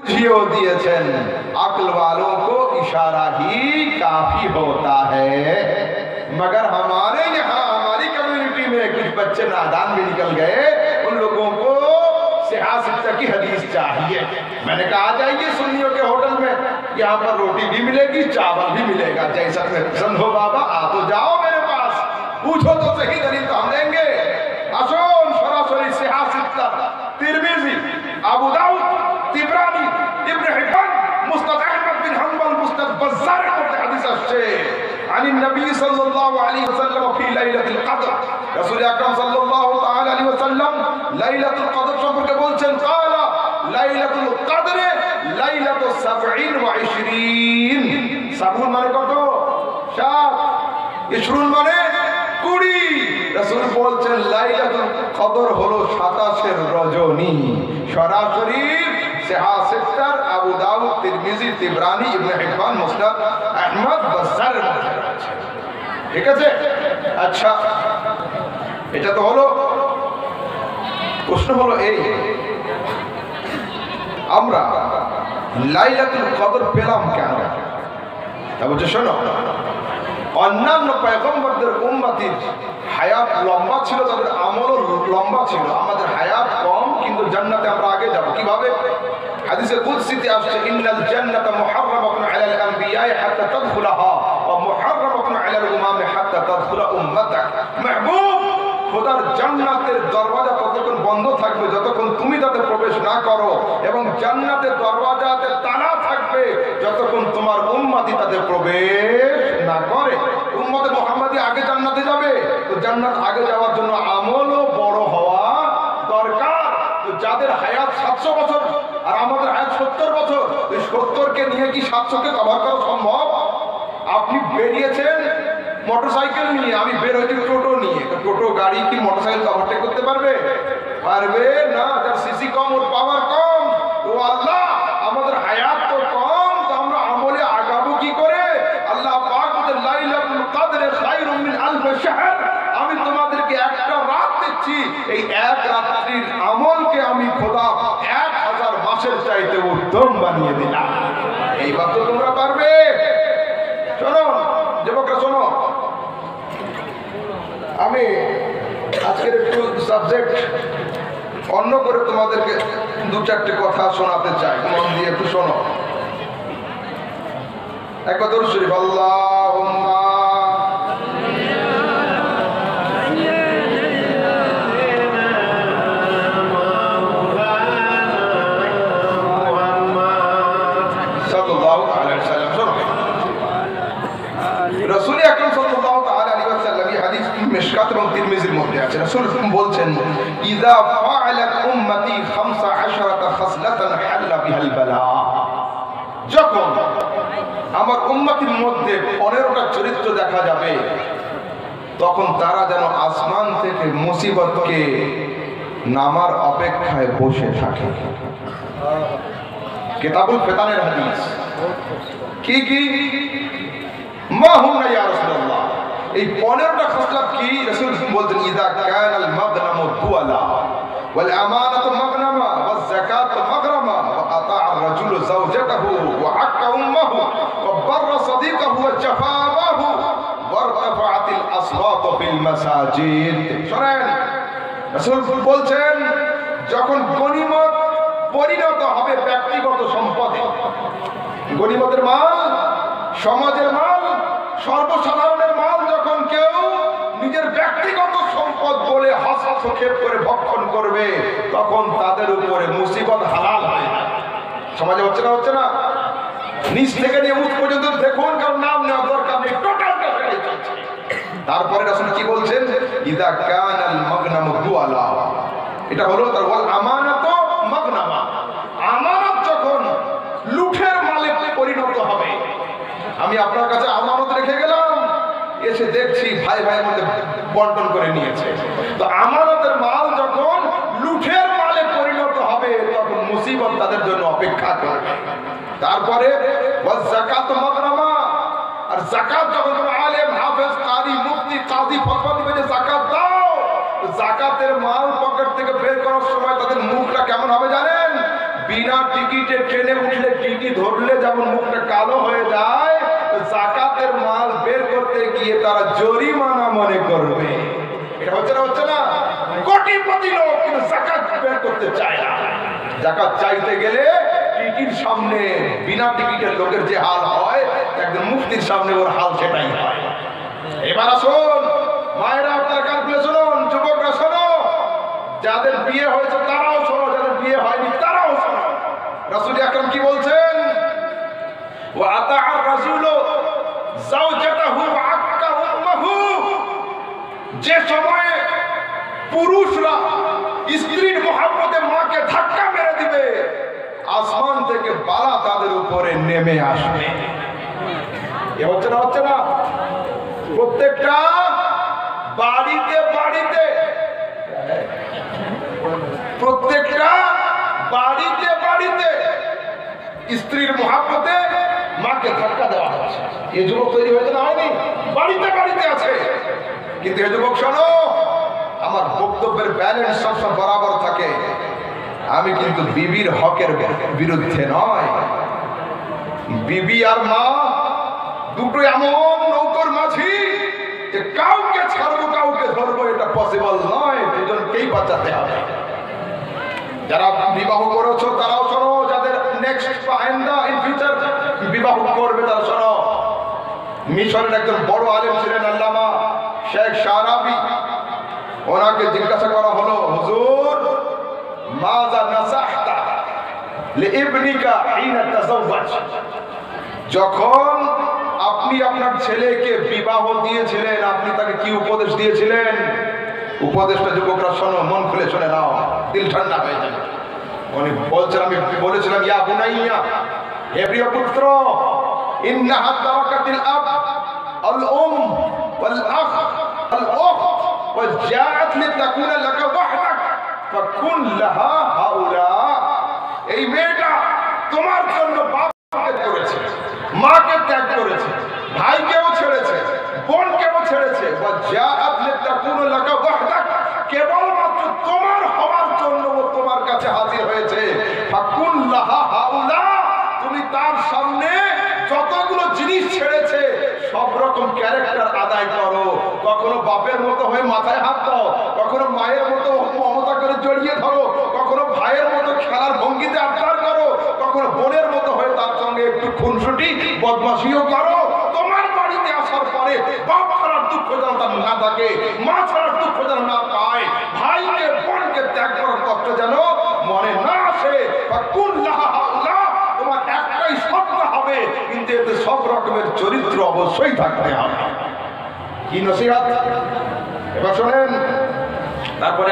दिएছেন अक्ल वालों को इशारा ही काफी होता है, मगर हमारे यहाँ हमारी कम्युनिटी में कुछ बच्चे नादान भी निकल गए, उन लोगों को सियासत की हदीस चाहिए। मैंने कहा आ जाइए सुन्नियों के होटल में, यहाँ पर रोटी भी मिलेगी, चावल भी मिलेगा, जैसा पसंद हो बाबा आ तो जाओ मेरे पास, पूछो तो सही दलील तो हम देंगे। আসুন সরাসরি সিয়াসত তিরমিজি, আবু দাউদ, তিবরানি, ইবনে হিব্বান, মুসনাদ আহমদ বিন হাম্বল, মুসনাদ বাজ্জার মধ্যে হাদিস আসছে عن النبي صلى الله عليه وسلم في ليلة القدر, রাসূল আকরাম সাল্লাল্লাহু তাআলা আলাইহি ওয়াসাল্লাম লাইলাতুল কদর সম্পর্কে বলছেন, قال লাইলাতুল কদর লাইলাতু 27 70 মানে কত? 7, 20 মানে 20। রাসূল বলছেন লাইলাতুল কদর হলো 27 রজনী। সরাসরি সিয়াসতার আবু দাউদ, তিরমিজি, তিবরানি, ইবনে হিব্বান, মুসনাদ আহমদ, বাজ্জার মধ্যে আছে। ঠিক আছে? আচ্ছা, এটা তো হলো। প্রশ্ন হলো এই, আমরা লাইলাতুল কদর পেলাম কেন? তা বলছে শোনো, অন্যান্য পয়গম্বরদের উম্মতির হায়াত লম্বা ছিল, তাদের আমলও লম্বা ছিল, আমাদের হায়াত কম, কিন্তু জান্নাতে আমরা আগে যাব। কিভাবে? হাদিসে কুদসিতে আসছে, ইন্নাল জান্নাতা মুহাররামাতুন আলাল আনবিয়া'i হাত্তা তাদখুলাহা ওয়া মুহাররামাতুন আলাল উমামি হাত্তা তাদখুলা উম্মাতাক। মাহবুব, খোদার জান্নাতের দরওয়াজা ততক্ষণ বন্ধ থাকবে যতক্ষণ তুমি তাতে প্রবেশ না করো, এবং জান্নাতের দরওয়াজাতে তালা থাকবে যতক্ষণ তোমার উম্মতি তাতে প্রবেশ না করে। উম্মতে মুহাম্মাদি আগে জান্নাতে যাবে, তো জান্নাত আগে যাওয়ার জন্য আমলও বড় হওয়া দরকার। তো যাদের হায়াত 700 বছর আর আমাদের হায়াত 70 বছর, এই 70কে নিয়ে কি 700কে কভার করা সম্ভব? আপনি বেরিয়েছেন মোটরসাইকেল নিয়ে, আমি বের হয়েছি টোটো নিয়ে, টোটো গাড়ি কি মোটরসাইকেল ওভারটেক করতে পারবে? পারবে না। যার সিসি কম, ওর পাওয়ার কম। ও আল্লাহ, আমাদের হায়াত তো কম, তো আমরা আমলে আগাবো কি করে? আল্লাহ পাক বলেন লাইলাতুল কদর খায়রুম মিন আলফ শাহর, আমি তোমাদেরকে একটা রাত দিচ্ছি, এই এক রাত্রির আমলকে আমি খোদা 1000 মাসের চাইতে উত্তম বানিয়ে দিলাম। এইবার তো তোমরা পারবে। শোনো যুবকরা, শোনো, আমি আজকের একটু সাবজেক্ট অন্য করে তোমাদেরকে 2-4টে কথা শোনাতে চাই, মন দিয়ে একটু শোনো। একবার দরুদ শরীফ, আল্লাহুম্মা সাল্লাল্লাহু আলাইহি ওয়াসাল্লাম। শোনো, রাসূল আকরাম সাল্লাল্লাহু তাআলা আলাইহি ওয়াসাল্লাম, এই হাদিস মিশকাত এবং তিরমিজির মধ্যে আছে। রাসূল বলছেন, ইযা ফাআলাত উম্মতি 15 খাসলাতান হাল্লা বিহাল বালা, যখন আমার উম্মতির মধ্যে 15টা চরিত্র দেখা যাবে, তখন তারা যেন আসমান থেকে মুসিবতকে নামার অপেক্ষায় বসে থাকে। কিতাবুল ফিতানের হাদিস। কি কি? মা হুম ইয়া রাসূলুল্লাহ, এই 15টা খাসলাত কি? রাসূল বলতেন, ইযা কানাল মাগনামু দুআলা ওয়াল আমানাতু মাগনামা ওয়াজ যাকাতু মাগরামা ওয়া আতা'a আর-রাজুলু যাওজাতাহু ওয়া আক্কা উম্মাহু ওয়া বাররা সাদিকাহু ওয়া জাফাবাহু ওয়া রাফা'আতিল আসওয়াতু ফিল মাসাজিদ। শুনেন, রাসূল বলছেন, যখন গনিমত পরিণত হবে ব্যক্তিগত সম্পদে, গনিমতের মাল, সমাজের মাল, সর্বসাধারণের মাল, যখন কেউ নিজের ব্যক্তিগত সম্পদ বলে হস্তক্ষেপ করে ভক্ষণ করবে, তখন তাদের উপরে মুসিবত হালাল হয়। সমাজে হচ্ছে না? হচ্ছে না? নিচ থেকে নিয়ে উঠ পর্যন্ত দেখুন, কারণ নাম নেওয়ার দরকার নেই, টোটালটা সেটাই চলছে। তারপরে রাসূল কি বলছেন? ইযা কানাল মাগনামু দুআলা, এটা হলো তার ওয়াল আমানাতু মাগনামা, আমানত যখন লুঠের মালে পরিণত হবে। আমি আপনার কাছে আমানত রেখে গেলাম, এসে দেখছি ভাই ভাইয়ের মধ্যে বন্টন করে নিয়েছে, তো আমানতের মাল যখন লুঠের মালে পরিণত হবে, তখন মুসিবত তাদের জন্য অপেক্ষা করবে। তারপরে ওয়াজ যাকাত মাগরামা, আর যাকাত যখন কোনো আলেম, হাফেজ, কারি, মুফতি, কাজী ফতোয়া দিবে যে যাকাত দাও, যাকাতের মাল পকেট থেকে বের করার সময় তাদের মুখটা কেমন হবে জানেন? বিনা টিকিটে ট্রেনে কোটিপতি লোক কিন্তু যাকাত বের করতে চায় না। যাকাত চাইতে গেলে টিকির সামনে বিনা টিকিটের লোকের যে হাল হয়, একজন মুফতির সামনে ওর হাল সেটাই হয়। এবার আসুন মায়েরা, আপনার কান খুলে শুনুন, যুবকরা শোনো, যাদের বিয়ে হয়েছে তারাও শোনো, যাদের বিয়ে হয়নি তারাও শোনো। রাসূল আকরাম কি বলছেন? ওয়া আতাআর রাসূলু যাওজাতাহু ওয়া আক্কা উম্মাহু। যে সময়ে পুরুষরা স্ত্রীর মহব্বতে মাকে ধাক্কা মেরে দিবে, আসমান থেকে বালা তাদের উপরে নেমে আসবে। এ হচ্ছে না, হচ্ছে না? প্রত্যেকটা বাড়িতে বাড়িতে, প্রত্যেকটা বাড়িতে বাড়িতে স্ত্রীর মহব্বতে মাকে ধাক্কা দেওয়া হচ্ছে। এই যুবক তৈরি হয়েছে না, হয়নি? বাড়িতে বাড়িতে আছে। কিন্তু এই যুবক শোনো, আমার বক্তব্যের ব্যালেন্স সবসময় বরাবর থাকে। আমি কিন্তু বিবির হকের বিরুদ্ধে নয়। বিবি আর মা দুটো এমন নৌকর মাঝি যে কাউকে ছাড়বো কাউকে ধরবো এটা পসিবল নয়, দুজনকেই বাঁচাতে হবে। যারা বিবাহ করেছো তারাও শোনো, যাদের নেক্সট আইন্দা ইন ফিউচার বিবাহ করবে তারা শোনো। মিশরের একজন বড় আলেম ছিলেন আল্লামা শেখ শাহরাবি। ওনাকে জিজ্ঞাসা করা হলো, হুজুর মাযা নাসাহতা লিইবনিকা হিনা তাযাওয়াজ। যখন আপনি আপনার ছেলেকে বিবাহ দিয়েছিলেন, আপনি তাকে কি উপদেশ দিয়েছিলেন? উপদেশটা যুবকরা শোনো, মন খুলে শুনে নাও, দিল ঠান্ডা হয়ে যাবে। উনি বলছেন, আমি বলেছিলাম, ইয়া বুনাইয়া, হে প্রিয় পুত্র, ইন্নাহা তারাকাতিল আব আল উম ওয়াল আখ আল উখত ওয়া জাআত লিতাকুনা লাকা ওয়াহদাক ফাকুন লাহা হাউলা। এই মেয়েটা তোমার জন্য বাপকে করেছে, মাকে ত্যাগ করেছে, ভাইকেও ছেড়েছে, বোনকেও ছেড়েছে। ওয়া জাআত লিতাকুনা লাকা ওয়াহদাক, কেবলমাত্র তোমার হওয়ার জন্য তোমার কাছে হাজির হয়েছে। ফাকুন লাহা হাউলা, তুমি তার সামনে যতগুলো জিনিস ছেড়েছে সব রকম ক্যারেক্টার আদায় করো। কখনো বাপের মতো হয়ে মাথায় হাত দাও, কখনো মায়ের মতো মমতা করে জড়িয়ে ধরো, কখনো ভাইয়ের মতো খেলার ভঙ্গিতে আবদার করো, কখনো বোনের মতো হয়ে তার সঙ্গে একটু খুনসুটি বদমাশিও করো। তোমার বাড়িতে আসার পরে বাপ ছাড়ার দুঃখ যেন তার না থাকে, মা ছাড়ার দুঃখ যেন না পায়, ভাইকে বোনকে ত্যাগ করার কষ্ট যেন মনে না আসে। তোমার একটাই স্বপ্ন হবে, কিন্তু এতে সব রকমের চরিত্র অবশ্যই থাকতে হবে। কি নসিহত এবার শোনেন। তারপরে